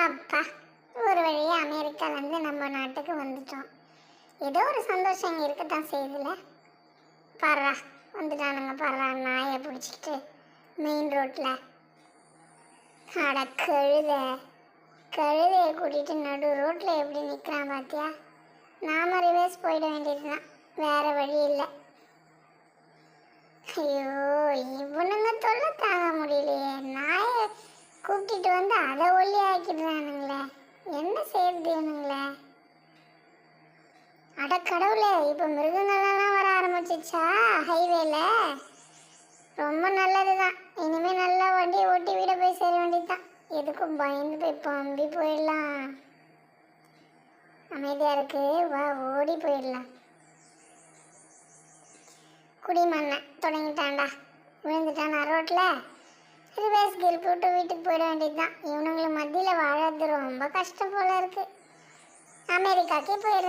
அப்பா, ஒரு வழியாக அமெரிக்காலேருந்து நம்ம நாட்டுக்கு வந்துட்டோம். ஏதோ ஒரு சந்தோஷம் இங்கே இருக்கத்தான் செய்யுதுல்ல. பாடுறா, வந்துட்டானுங்க பாடுறா, நாயை பிடிச்சிக்கிட்டு மெயின் ரோட்டில். அட கழுதையை கூட்டிகிட்டு நடு ரோட்டில் எப்படி நிற்கிறான் பார்த்தியா? நாம ரிவேஸ் போயிட வேண்டியதுதான், வேறு வழி இல்லை. ஐயோ, இவனுங்க தொல்லை தாங்க முடியலையே. நாயை கூப்பிட்டுட்டு வந்து அதை ஒல்லி ஆக்கிடுறானுங்களே, என்ன செய்யறது இவனுங்களே? அடக்கடவுளே, இப்போ மிருகங்கள்லாம் வர ஆரம்பிச்சிச்சா ஹைவேல? ரொம்ப நல்லது தான். இனிமேல் நல்லா வண்டியை ஓட்டி வீட போய் சேர வேண்டியது தான். எதுக்கும் பயந்து போய் பம்பி போயிடலாம். அமைதியாக இருக்கு, வா ஓடி போயிடலாம். குடிமண்ணை தொடங்கிட்டான்டா, விழுந்துட்டானா ரோட்டில். ரிவேஸ் கில் போட்டு வீட்டுக்கு போயிட வேண்டியது தான். இவனுங்களை மத்தியில் வாழறது ரொம்ப கஷ்டம் போல இருக்குது. அமெரிக்காக்கே போயிடுறேன்.